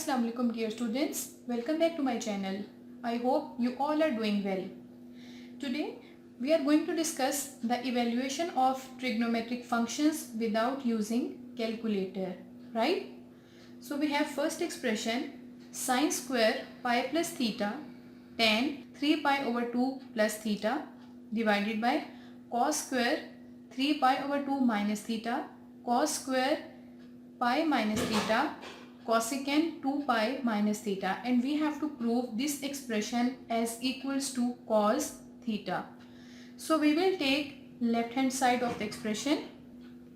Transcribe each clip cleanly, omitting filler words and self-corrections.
Assalamu alaikum dear students, welcome back to my channel. I hope you all are doing well. Today we are going to discuss the evaluation of trigonometric functions without using calculator, right? So we have first expression sine square pi plus theta tan 3 pi over 2 plus theta divided by cos square 3 pi over 2 minus theta cos square pi minus theta cosecant 2 pi minus theta, and we have to prove this expression as equals to cos theta. So we will take left hand side of the expression,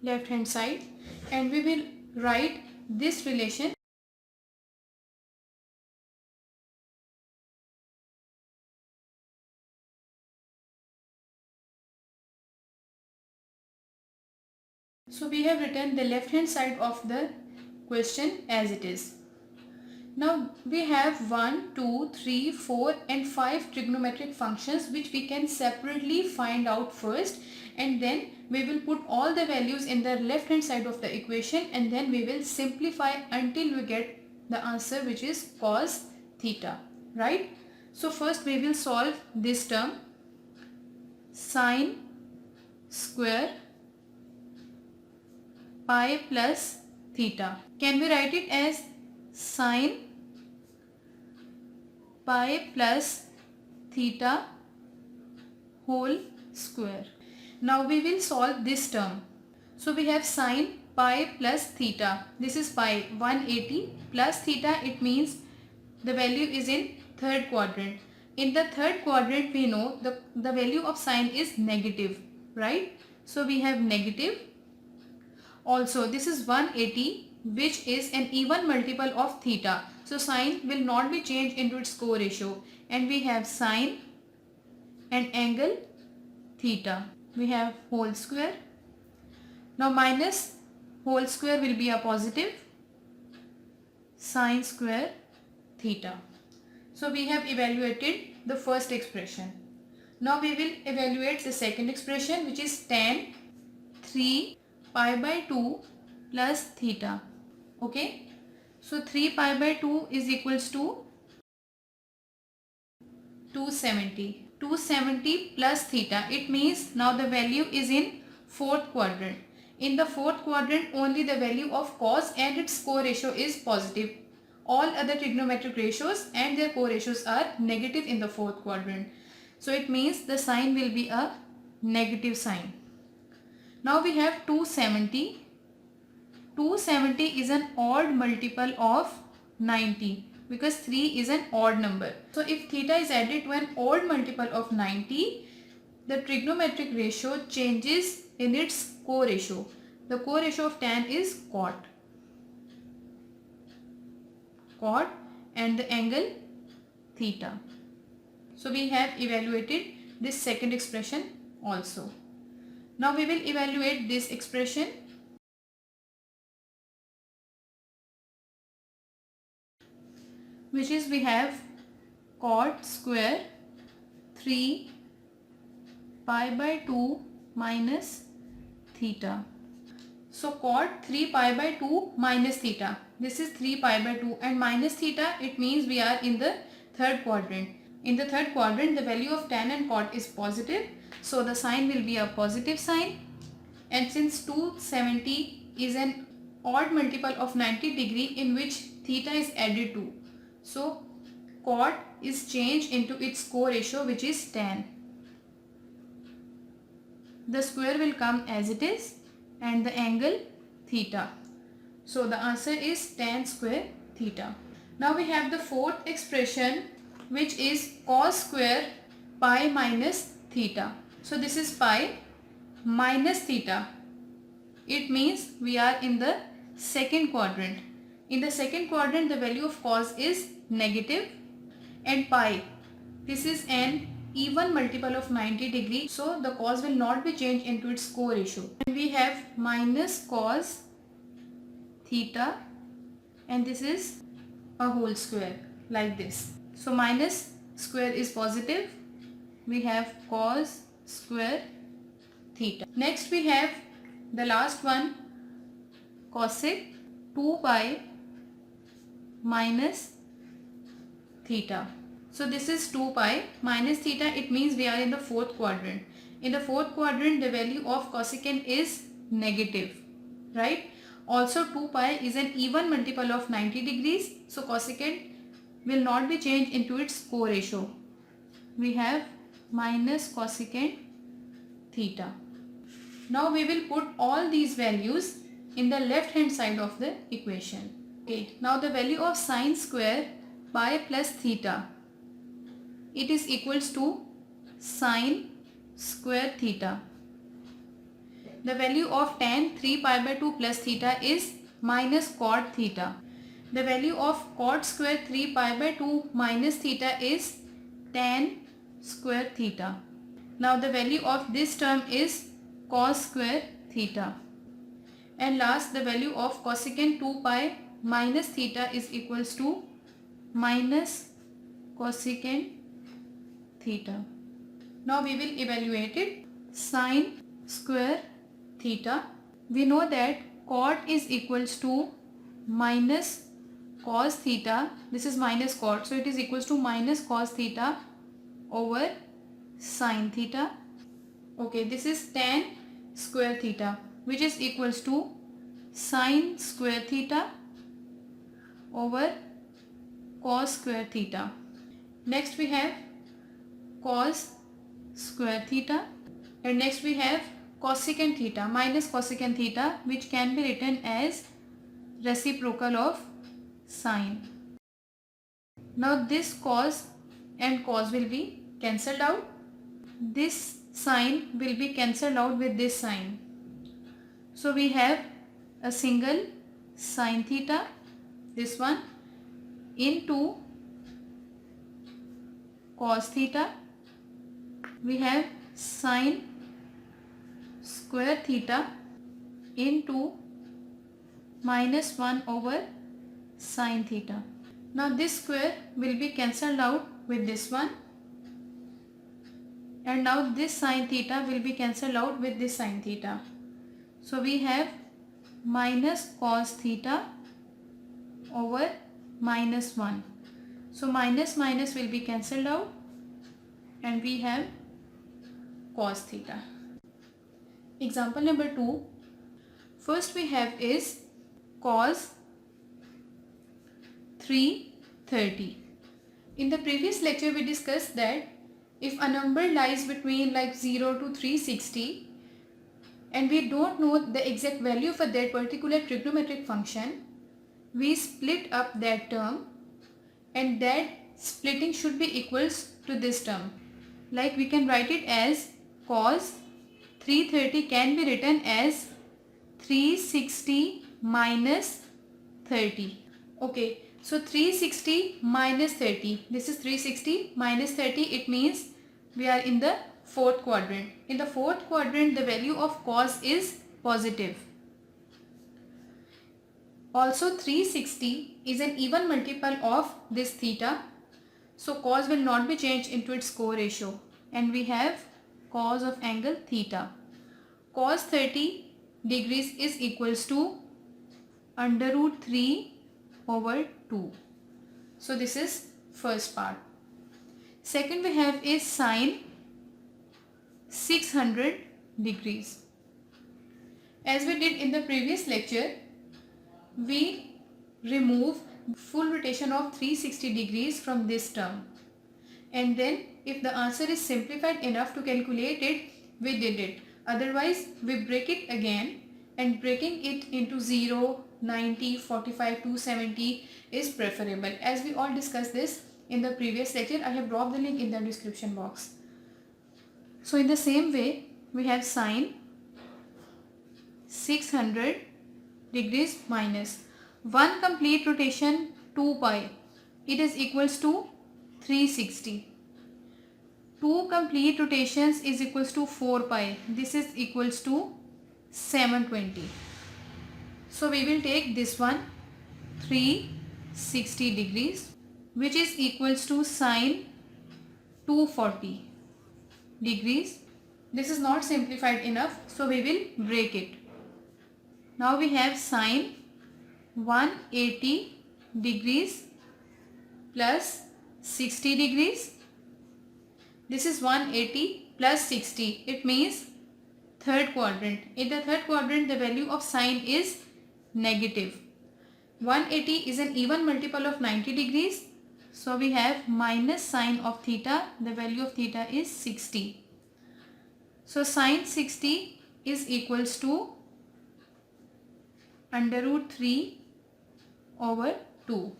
left hand side, and we will write this relation. So we have written the left hand side of the question as it is. Now we have 1, 2, 3, 4 and 5 trigonometric functions which we can separately find out first, and then we will put all the values in the left hand side of the equation, and then we will simplify until we get the answer which is cos theta, right? So first we will solve this term sine square pi plus theta. Can we write it as sine pi plus theta whole square? Now we will solve this term. So we have sine pi plus theta. This is pi 180 plus theta. It means the value is in third quadrant. In the third quadrant we know the value of sine is negative, right? So we have negative. Also this is 180 which is an even multiple of theta. So sine will not be changed into its co-ratio, and we have sine and angle theta. We have whole square. Now minus whole square will be a positive, sine square theta. So we have evaluated the first expression. Now we will evaluate the second expression which is tan 3 pi by 2 plus theta. Okay. So 3 pi by 2 is equals to 270. 270 plus theta. It means now the value is in fourth quadrant. In the fourth quadrant only the value of cos and its co-ratio is positive. All other trigonometric ratios and their co-ratios are negative in the fourth quadrant. So it means the sign will be a negative sign. Now we have 270. 270 is an odd multiple of 90 because 3 is an odd number. So if theta is added to an odd multiple of 90, the trigonometric ratio changes in its co-ratio. The co-ratio of tan is cot. Cot and the angle theta. So we have evaluated this second expression also. Now we will evaluate this expression, which is we have cot square 3 pi by 2 minus theta. So cot 3 pi by 2 minus theta. This is 3 pi by 2 and minus theta, it means we are in the third quadrant. In the third quadrant the value of tan and cot is positive. So the sign will be a positive sign, and since 270 is an odd multiple of 90 degree in which theta is added to, so cot is changed into its co-ratio which is tan. The square will come as it is and the angle theta. So the answer is tan square theta. Now we have the fourth expression which is cos square pi minus theta. So this is pi minus theta. It means we are in the second quadrant. In the second quadrant the value of cos is negative, and pi, this is an even multiple of 90 degree, so the cos will not be changed into its co-ratio. And we have minus cos theta, and this is a whole square like this. So minus square is positive. We have cos square theta. Next we have the last one, cosec 2 pi minus theta. So this is 2 pi minus theta. It means we are in the fourth quadrant. In the fourth quadrant, the value of cosecant is negative, right? Also 2 pi is an even multiple of 90 degrees. So cosecant will not be changed into its co-ratio. We have minus cosecant theta. Now we will put all these values in the left hand side of the equation. Okay, now the value of sine square pi plus theta, it is equals to sine square theta. The value of tan 3 pi by 2 plus theta is minus cot theta. The value of cot square 3 pi by 2 minus theta is tan square theta. Now the value of this term is cos square theta. And last, the value of cosecant 2 pi minus theta is equals to minus cosecant theta. Now we will evaluate it. Sine square theta. We know that cot is equals to minus cos theta. This is minus cot. So it is equals to minus cos theta over sine theta. Okay, this is tan square theta, which is equals to sine square theta over cos square theta. Next we have cos square theta, and next we have cosecant theta minus cosecant theta, which can be written as reciprocal of sine. Now this cos and cos will be cancelled out. This sine will be cancelled out with this sine. So we have a single sine theta, this one, into cos theta. We have sine square theta into minus 1 over sine theta. Now this square will be cancelled out with this one, and now this sine theta will be cancelled out with this sine theta. So we have minus cos theta over minus 1. So minus minus will be cancelled out, and we have cos theta. Example number 2. First we have is cos 330. In the previous lecture we discussed that if a number lies between like 0 to 360 and we don't know the exact value for that particular trigonometric function, we split up that term, and that splitting should be equals to this term. Like we can write it as cos 330 can be written as 360 minus 30. Okay, so 360 minus 30. This is 360 minus 30. It means we are in the fourth quadrant. In the fourth quadrant, the value of cos is positive. Also 360 is an even multiple of this theta. So cos will not be changed into its co-ratio. And we have cos of angle theta. Cos 30 degrees is equals to under root 3 over 2. So this is first part. Second we have is sine 600 degrees. As we did in the previous lecture, we remove full rotation of 360 degrees from this term, and then if the answer is simplified enough to calculate it, we did it. Otherwise we break it again, and breaking it into 0, 90, 45, 270 is preferable. As we all discussed this in the previous lecture, I have dropped the link in the description box. So in the same way, we have sine 600 degrees minus 1 complete rotation 2 pi. It is equals to 360. 2 complete rotations is equals to 4 pi. This is equals to 720. So we will take this one 360 degrees, which is equals to sine 240 degrees. This is not simplified enough, so we will break it. Now we have sine 180 degrees plus 60 degrees. This is 180 plus 60. It means third quadrant. In the third quadrant, the value of sine is negative. 180 is an even multiple of 90 degrees. So we have minus sine of theta. The value of theta is 60. So sine 60 is equals to under root 3 over 2.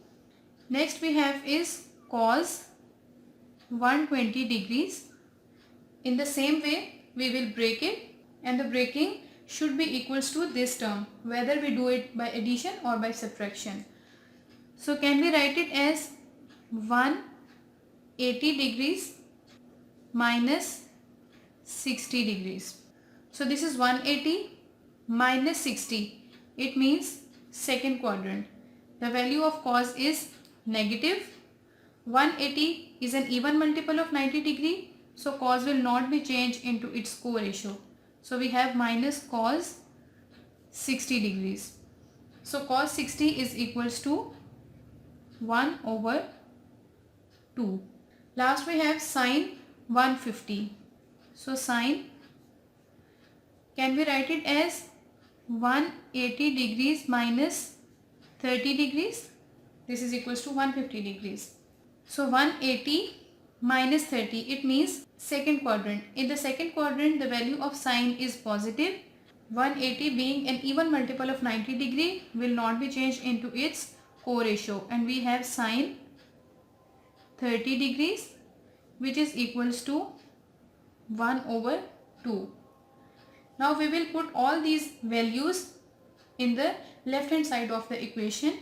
Next we have is cos 120 degrees. In the same way we will break it, and the breaking should be equals to this term, whether we do it by addition or by subtraction. So can we write it as 180 degrees minus 60 degrees. So this is 180 minus 60. It means second quadrant. The value of cos is negative. 180 is an even multiple of 90 degree. So cos will not be changed into its co-ratio. So we have minus cos 60 degrees. So cos 60 is equals to 1 over 2. Last we have sine 150. So sine, can we write it as 180 degrees minus 30 degrees? This is equals to 150 degrees. So 180 minus 30, it means second quadrant. In the second quadrant, the value of sine is positive. 180 being an even multiple of 90 degree will not be changed into its co-ratio, and we have sine 30 degrees, which is equals to 1 over 2. Now we will put all these values in the left hand side of the equation,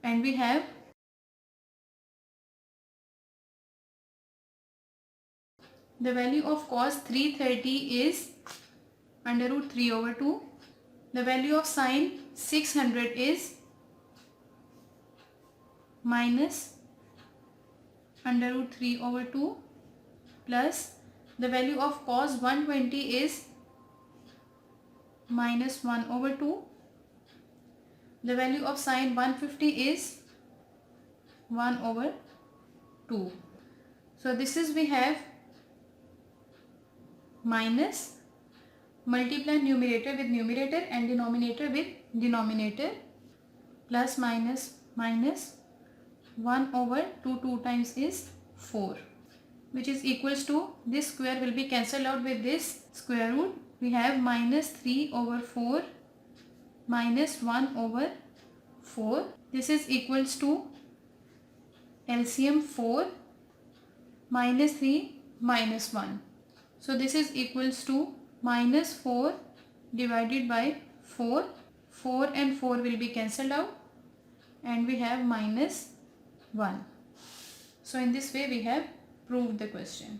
and we have the value of cos 330 is under root 3 over 2. The value of sine 600 is minus under root 3 over 2 plus the value of cos 120 is minus 1 over 2. The value of sine 150 is 1 over 2. So this is, we have minus, multiply numerator with numerator and denominator with denominator, plus minus minus 1 over 2 times is 4, which is equals to, this square will be cancelled out with this square root. We have minus 3 over 4 minus 1 over 4. This is equals to LCM 4 minus 3 minus 1. So this is equals to minus 4 divided by 4. 4 and 4 will be cancelled out, and we have minus 1. So in this way we have proved the question.